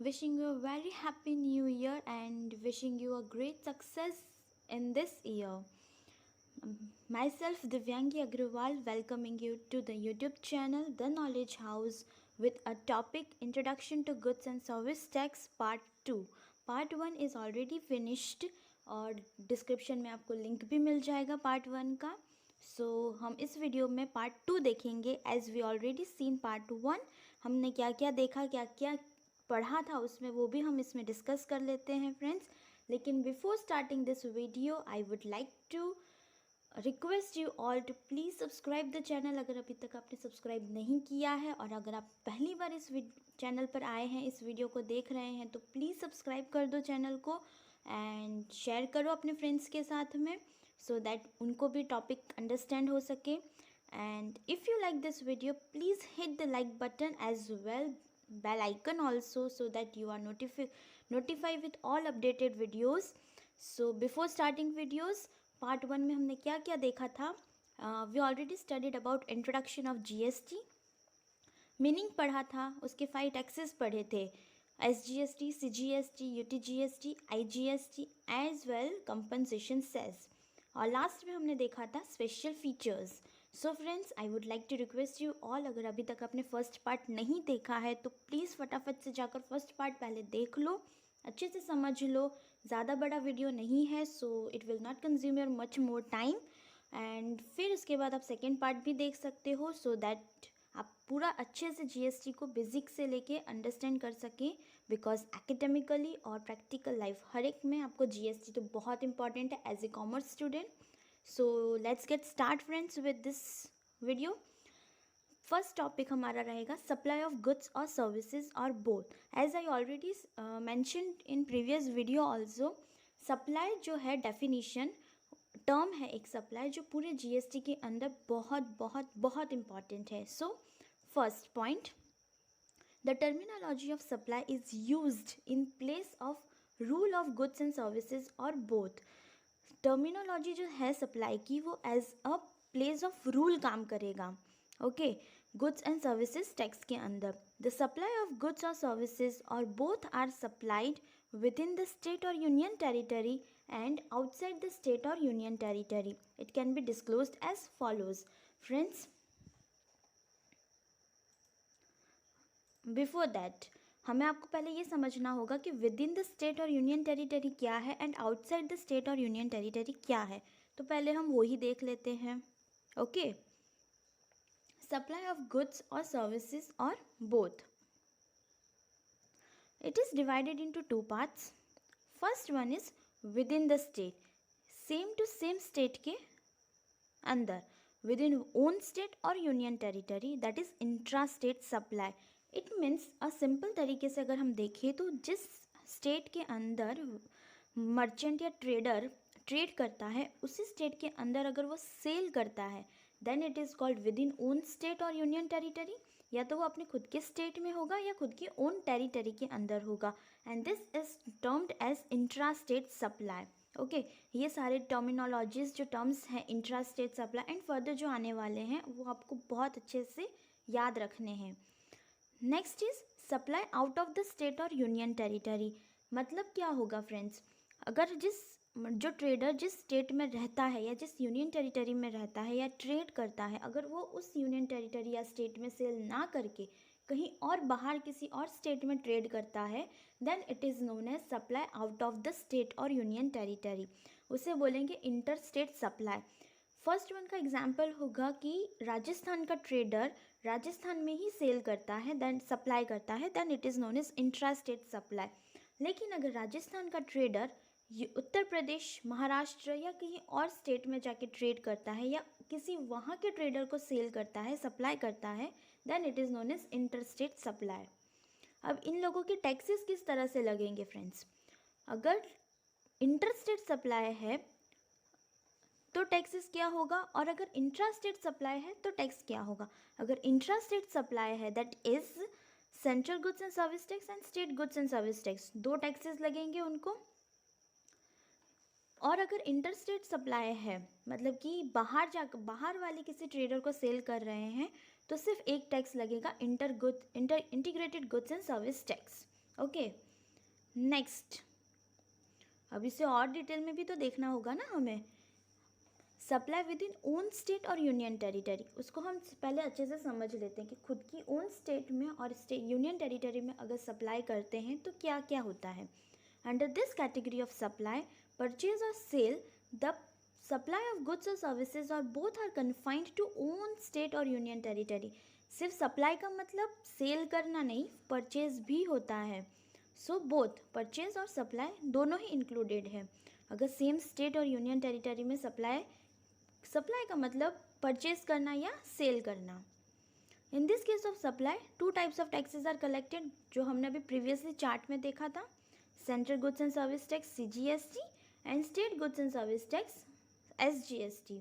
wishing you a very happy new year and wishing you a great success in this year. Myself Divyangi Agrawal welcoming you to the YouTube channel The Knowledge House with a topic Introduction to Goods and Service Tax Part 2. Part 1 is already finished और description में आपको link भी मिल जाएगा part 1 का. सो हम इस video में part 2 देखेंगे. As we already seen part 1, हमने क्या क्या देखा, क्या क्या पढ़ा था उसमें, वो भी हम इसमें डिस्कस कर लेते हैं फ्रेंड्स. लेकिन before starting this video I would like to request you all to please subscribe the channel अगर अभी तक आपने सब्सक्राइब नहीं किया है, और अगर आप पहली बार इस चैनल पर आए हैं, इस वीडियो को देख रहे हैं, तो प्लीज़ सब्सक्राइब कर दो चैनल को एंड शेयर करो अपने फ्रेंड्स के साथ में, सो दैट उनको भी टॉपिक अंडरस्टैंड हो सके. And if you like this video please hit the like button as well bell icon also, so that you are notified with all updated videos. So before starting videos, part 1 में हमने क्या क्या देखा था. We already studied about introduction of GST, meaning पढ़ा था, उसके 5 taxes पढ़े थे, SGST, CGST, UTGST, IGST as well compensation cess, और लास्ट में हमने देखा था special features. So friends, I would like to request you all, अगर अभी तक आपने फर्स्ट पार्ट नहीं देखा है तो प्लीज़ फटाफट से जाकर फर्स्ट पार्ट पहले देख लो, अच्छे से समझ लो. ज़्यादा बड़ा वीडियो नहीं है, so it will not consume your much more time. And फिर उसके बाद आप सेकेंड पार्ट भी देख सकते हो, सो दैट आप पूरा अच्छे से जीएसटी को बेसिक से लेके अंडरस्टैंड कर सकें. बिकॉज एकेडमिकली और प्रैक्टिकल लाइफ हर एक में आपको जीएसटी तो बहुत इंपॉर्टेंट है as a commerce student. So let's get start friends with this video. First topic हमारा रहेगा सप्लाई ऑफ गुड्स और सर्विसेज और both. As I already mentioned in previous video also, supply जो है डेफिनीशन टर्म है एक supply जो पूरे जीएसटी के अंदर बहुत बहुत बहुत इंपॉर्टेंट है. So first point, the terminology of supply is used in place of rule of goods and services और बोथ. टर्मिनोलॉजी जो है सप्लाई की वो as a place of rule काम करेगा. Okay, goods and services tax के अंदर द सप्लाई ऑफ गुड्स और सर्विसेज और both are supplied within the state or union territory and outside the state or union territory. It can be disclosed as follows. Friends, before that हमें आपको पहले ये समझना होगा कि विद इन द स्टेट और यूनियन टेरिटरी क्या है एंड आउटसाइड द स्टेट और यूनियन टेरिटरी क्या है. तो पहले हम वो ही देख लेते हैं. ओके, सप्लाई ऑफ गुड्स और सर्विसेज और both. It is divided into 2 parts. First one is within the state, same to same state के अंदर, within own state और union territory, that is intra-state supply. It means a simple तरीके से अगर हम देखें तो जिस स्टेट के अंदर मर्चेंट या ट्रेडर ट्रेड करता है उसी स्टेट के अंदर अगर वो सेल करता है then it is called within own state और यूनियन टेरिटरी. या तो वो अपने खुद के स्टेट में होगा या खुद की ओन टेरिटरी के अंदर होगा, and this is termed as intra state supply. Okay, ये सारे टर्मिनोलॉजीज जो टर्म्स हैं intra state supply and further जो आने वाले हैं वो आपको बहुत अच्छे से याद रखने हैं. Next is supply out of the state और यूनियन टेरिटरी. मतलब क्या होगा फ्रेंड्स, अगर जो ट्रेडर जिस स्टेट में रहता है या जिस यूनियन टेरिटरी में रहता है या ट्रेड करता है, अगर वो उस यूनियन टेरिटरी या स्टेट में सेल ना करके कहीं और बाहर किसी और स्टेट में ट्रेड करता है then it is known as supply out of the state और यूनियन टेरिटरी. उसे बोलेंगे inter state supply. First one का एग्जाम्पल होगा कि राजस्थान का ट्रेडर राजस्थान में ही सेल करता है देन सप्लाई करता है, then it is known as intra state supply. लेकिन अगर राजस्थान का ट्रेडर उत्तर प्रदेश, महाराष्ट्र या कहीं और स्टेट में जाके ट्रेड करता है या किसी वहाँ के ट्रेडर को सेल करता है, सप्लाई करता है, then it is known as inter state supply. अब इन लोगों के टैक्सेस किस तरह से लगेंगे फ्रेंड्स. अगर इंटर स्टेट सप्लाई है तो टैक्सेस क्या होगा, और अगर इंट्रा स्टेट सप्लाई है तो टैक्स क्या होगा. अगर इंट्रा स्टेट सप्लाई है that is central goods and service tax and state goods and service tax, 2 taxes लगेंगे उनको. और अगर इंटर स्टेट सप्लाई है मतलब कि बाहर वाले किसी ट्रेडर को सेल कर रहे हैं तो सिर्फ एक टैक्स लगेगा, integrated goods and service tax. Okay, next, अब इसे और डिटेल में भी तो देखना होगा ना हमें। Supply with in own state और यूनियन टेरिटरी, उसको हम पहले अच्छे से समझ लेते हैं कि खुद की ओन स्टेट में और यूनियन टेरिटरी में अगर सप्लाई करते हैं तो क्या क्या होता है। Under this category of supply, purchase और sale, the supply of goods और सर्विसेज और both are confined to own state और यूनियन टेरिटरी। सिर्फ सप्लाई का मतलब सेल करना नहीं, परचेज भी होता है। सो बोथ परचेज और सप्लाई दोनों ही इंक्लूडेड है। अगर सेम स्टेट और यूनियन टेरिटरी में सप्लाई का मतलब परचेज करना या सेल करना। In this case of supply, two types of taxes are collected, जो हमने अभी प्रीवियसली चार्ट में देखा था। Central goods and service tax CGST and state goods and service tax SGST।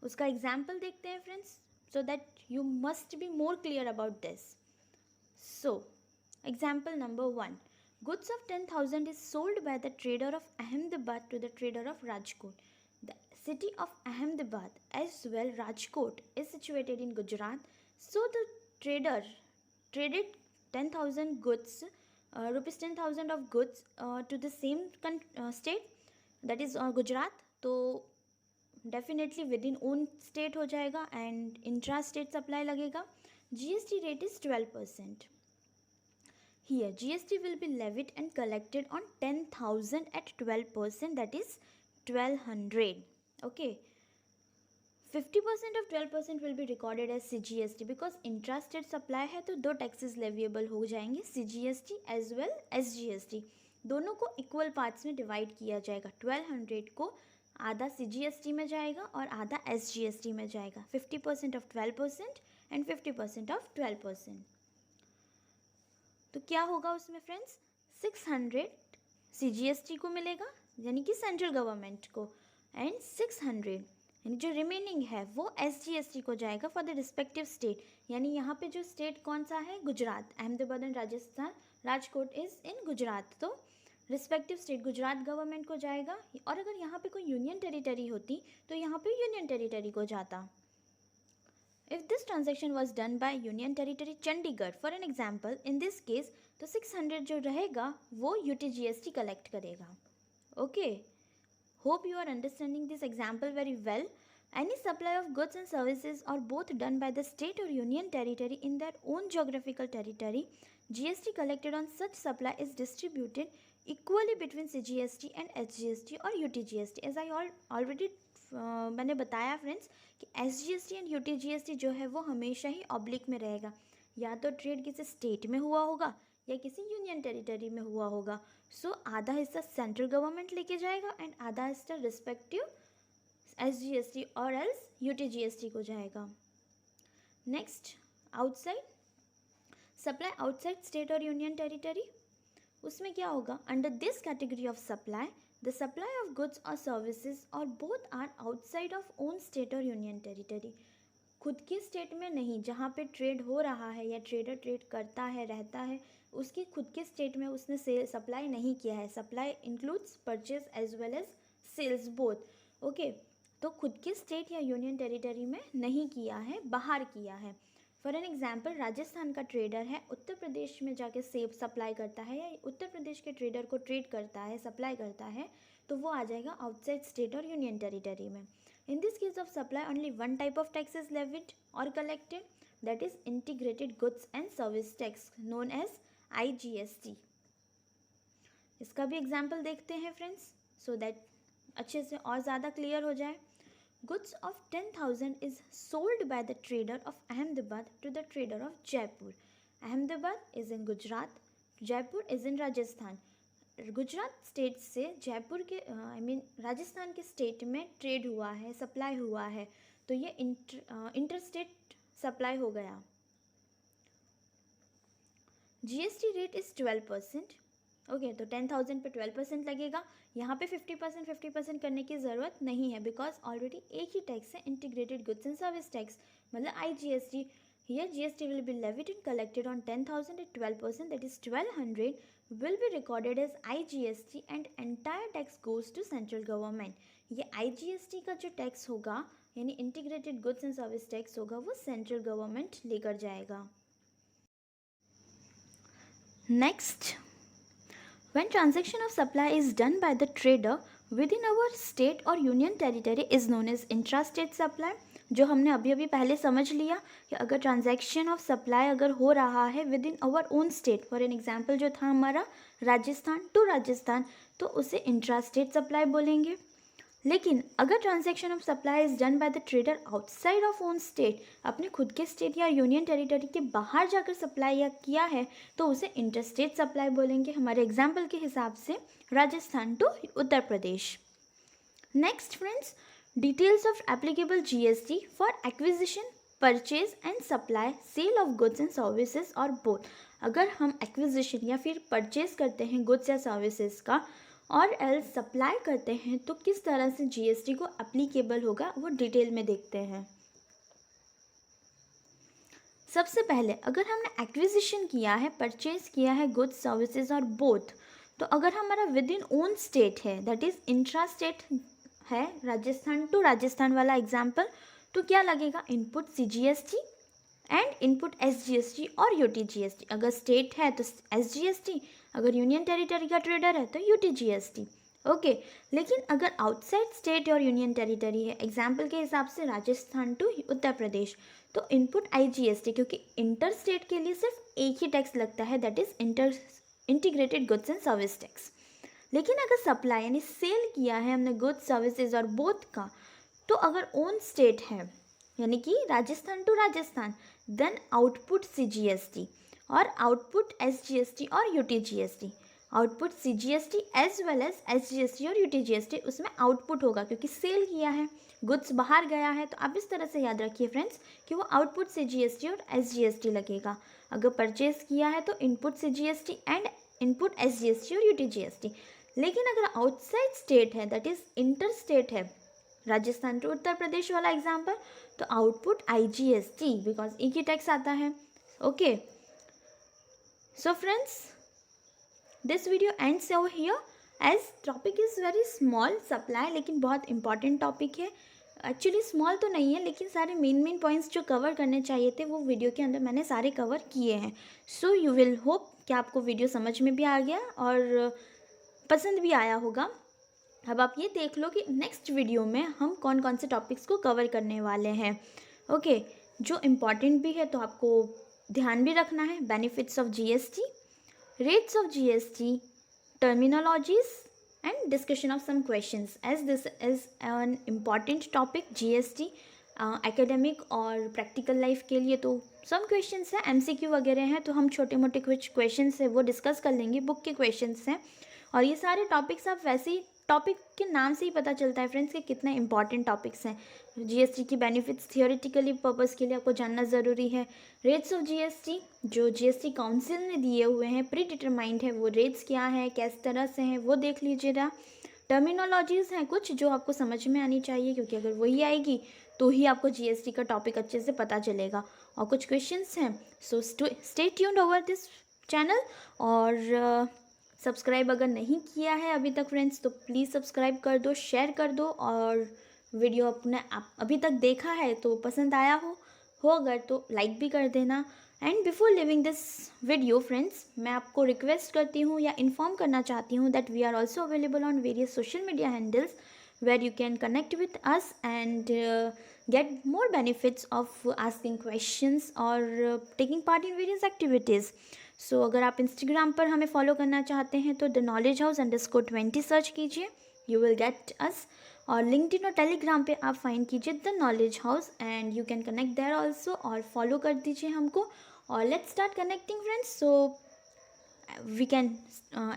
उसका एग्जाम्पल देखते हैं friends, so that you must be more clear about this. So example number 1, goods of 10,000 is sold by the trader of Ahmedabad to the trader of Rajkot. The city of Ahmedabad as well Rajkot is situated in Gujarat. So the trader traded 10,000 goods, rupees 10,000 of goods to the same state, that is Gujarat. तो definitely with in own state हो जाएगा and intra state supply लगेगा। GST rate is 12%. Here, GST will be levied and collected on 10,000 at 12%, that is 1200. Okay. 50% of 12% will be recorded as CGST because intrastate supply है तो दो taxes leviable हो जाएंगे, CGST as well as GST। दोनों को equal parts में divide किया जाएगा। 1200 को आधा CGST में जाएगा और आधा SGST में जाएगा। 50% ऑफ 12% एंड 50% ऑफ 12%। तो क्या होगा उसमें फ्रेंड्स, 600 CGST को मिलेगा यानी कि सेंट्रल गवर्नमेंट को, एंड 600 यानी जो रिमेनिंग है वो SGST को जाएगा फॉर द रिस्पेक्टिव स्टेट। यानी यहाँ पे जो स्टेट कौन सा है, Gujarat, Ahmedabad and Rajasthan, Rajkot is in Gujarat, तो रिस्पेक्टिव स्टेट गुजरात गवर्नमेंट को जाएगा। और अगर यहाँ पे कोई यूनियन टेरिटरी होती तो यहाँ पे यूनियन टेरिटरी को जाता। If this transaction was done by Union Territory Chandigarh, for an example, in this case, तो 600 जो रहेगा वो UTGST कलेक्ट करेगा। Okay, hope you are understanding this example very well. Any supply of goods and services are both done by the state or union territory in their own geographical territory. GST collected on such supply is distributed equally between CGST and SGST or UTGST. As I already मैंने बताया friends कि SGST and UTGST जो है वो हमेशा ही oblique में रहेगा, या तो ट्रेड किसी स्टेट में हुआ होगा या किसी यूनियन टेरिटरी में हुआ होगा। सो आधा हिस्सा सेंट्रल गवर्नमेंट लेके जाएगा एंड आधा हिस्सा रिस्पेक्टिव SGST और एल्स UTGST को जाएगा। Next, outside supply outside state और यूनियन टेरिटरी, उसमें क्या होगा, under this category of supply the supply of goods और सर्विसेज और both are outside of own state और यूनियन टेरिटरी। खुद के स्टेट में नहीं, जहाँ पे ट्रेड हो रहा है या ट्रेडर ट्रेड करता है रहता है, उसकी खुद के स्टेट में उसने सप्लाई नहीं किया है। Supply includes purchase as well as sales both. Okay, तो खुद के स्टेट या यूनियन टेरिटरी में नहीं किया है, बाहर किया है। फॉर एन एग्जाम्पल, राजस्थान का ट्रेडर है, उत्तर प्रदेश में जाके सेब सप्लाई करता है या उत्तर प्रदेश के ट्रेडर को ट्रेड करता है, सप्लाई करता है, तो वो आ जाएगा आउटसाइड स्टेट और यूनियन टेरिटरी में। In this case of supply only one type of tax is levied और collected, that is integrated goods and service tax known as IGST। इसका भी एग्जाम्पल देखते हैं फ्रेंड्स, सो दैट अच्छे से और ज़्यादा क्लियर हो जाए। Goods of 10,000 is sold by the trader of Ahmedabad to the trader of Jaipur. Ahmedabad is in Gujarat, Jaipur is in Rajasthan. Gujarat state से जयपुर के राजस्थान के स्टेट में ट्रेड हुआ है, सप्लाई हुआ है, तो ये इंटरस्टेट सप्लाई हो गया। GST rate is 12%। ओके, तो 10,000 पे 12% लगेगा। यहाँ पे 50% करने की ज़रूरत नहीं है बिकॉज ऑलरेडी एक ही टैक्स है, integrated goods and service tax, मतलब IGST। Here GST will be levied and collected on 10,000 at 12%, that is 1200 will be recorded as IGST and entire tax goes to central government. ये IGST का जो tax होगा यानी integrated goods and service tax होगा वो central government लेकर जाएगा। Next, When transaction of supply is done by the trader within our state or union territory is known as intra-state supply. जो हमने अभी अभी पहले समझ लिया कि अगर ट्रांजैक्शन ऑफ सप्लाई अगर हो रहा है with in our own state, for an example जो था हमारा राजस्थान टू राजस्थान, तो उसे इंट्रा स्टेट सप्लाई बोलेंगे. लेकिन अगर transaction of supply is done by the trader outside of own state, अपने खुद के स्टेट या यूनियन टेरिटरी के बाहर जाकर सप्लाई या किया है, तो उसे इंटरस्टेट सप्लाई बोलेंगे. हमारे एग्जाम्पल के हिसाब से Rajasthan to Uttar Pradesh. Next friends, details of applicable GST for acquisition, purchase and supply, sale of goods and services और बोथ. अगर हम एक्विजिशन या फिर परचेज करते हैं गुड्स या सर्विसेज का और एल्स सप्लाई करते हैं, तो किस तरह से जीएसटी को एप्लीकेबल होगा वो डिटेल में देखते हैं. सबसे पहले अगर हमने एक्विजिशन किया है, परचेज किया है गुड्स सर्विसेज और बोथ, तो अगर हमारा विद इन ओन स्टेट है, दैट इज इंट्रा स्टेट है, राजस्थान टू राजस्थान वाला एग्जाम्पल, तो क्या लगेगा, input CGST and input SGST और यूटीजीएसटी. अगर स्टेट है तो एसजीएसटी, अगर यूनियन टेरिटरी का ट्रेडर है तो यूटीजीएसटी. ओके. लेकिन अगर आउटसाइड स्टेट और यूनियन टेरिटरी है, एग्जाम्पल के हिसाब से राजस्थान टू उत्तर प्रदेश, तो इनपुट आईजीएसटी, क्योंकि इंटर स्टेट के लिए सिर्फ एक ही टैक्स लगता है, that is integrated goods and service tax. लेकिन अगर सप्लाई यानी सेल किया है हमने गुड्स सर्विसेज और बोथ का, तो अगर ओन स्टेट है यानी कि Rajasthan to Rajasthan, then output CGST और आउटपुट एसजीएसटी और UTGST. Output CGST as well as SGST और यूटीजीएसटी उसमें आउटपुट होगा, क्योंकि सेल किया है, गुड्स बाहर गया है, तो आप इस तरह से याद रखिए फ्रेंड्स कि वो आउटपुट सीजीएसटी और एसजीएसटी लगेगा. अगर परचेज किया है तो input CGST and input SGST और यूटीजीएसटी. लेकिन अगर आउटसाइड स्टेट है, दैट इज इंटर स्टेट है, राजस्थान टू उत्तर प्रदेश वाला एग्जाम्पल, तो आउटपुट आईजीएसटी, बिकॉज एक ही टैक्स आता है. Okay. So friends, this video ends over here as topic is very small. Supply लेकिन बहुत इंपॉर्टेंट टॉपिक है. एक्चुअली स्मॉल तो नहीं है, लेकिन सारे मेन पॉइंट्स जो कवर करने चाहिए थे वो वीडियो के अंदर मैंने सारे कवर किए हैं. सो यू विल होप कि आपको वीडियो समझ में भी आ गया और पसंद भी आया होगा. अब आप ये देख लो कि नेक्स्ट वीडियो में हम कौन कौन से टॉपिक्स को कवर करने वाले हैं. ओके. जो इम्पॉर्टेंट भी है तो आपको ध्यान भी रखना है. Benefits of GST, rates of GST, terminologies and discussion of some questions, as this is an important topic GST academic और प्रैक्टिकल लाइफ के लिए. तो सम क्वेश्चंस हैं, एमसीक्यू वगैरह हैं, तो हम छोटे मोटे कुछ क्वेश्चंस हैं वो डिस्कस कर लेंगे. बुक के क्वेश्चंस हैं और ये सारे टॉपिक्स आप वैसे ही टॉपिक के नाम से ही पता चलता है फ्रेंड्स कि कितने इंपॉर्टेंट टॉपिक्स हैं. GST key benefits theoretically purpose के लिए आपको जानना ज़रूरी है. रेट्स ऑफ जीएसटी जो जीएसटी काउंसिल ने दिए हुए हैं, प्री डिटरमाइंड है, वो रेट्स क्या है, किस तरह से हैं, वो देख लीजिएगा. टर्मिनोलॉजीज़ हैं कुछ जो आपको समझ में आनी चाहिए, क्योंकि अगर वही आएगी तो ही आपको जीएसटी का टॉपिक अच्छे से पता चलेगा. और कुछ क्वेश्चंस हैं. So stay tuned over this channel. और सब्सक्राइब अगर नहीं किया है अभी तक फ्रेंड्स तो प्लीज़ सब्सक्राइब कर दो, शेयर कर दो. और वीडियो अपने अभी तक देखा है तो पसंद आया हो अगर तो लाइक भी कर देना. And before living this video friends, मैं आपको रिक्वेस्ट करती हूँ या इन्फॉर्म करना चाहती हूँ that we are also available on various social media handles where you can connect with us and get more benefits of asking questions or taking part in various activities. So अगर आप Instagram पर हमें follow करना चाहते हैं तो the knowledge house _20 search कीजिए, you will get us. और लिंक्डइन और टेलीग्राम पे आप फाइंड कीजिए the knowledge house and you can connect there also, और फॉलो कर दीजिए हमको. और let's start connecting friends. So we can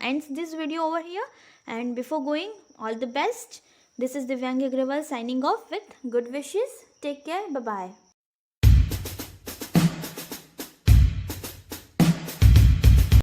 end this video over here, and before going, all the best. This is Divyangi Agrawal signing off with good wishes. Take care. Bye bye.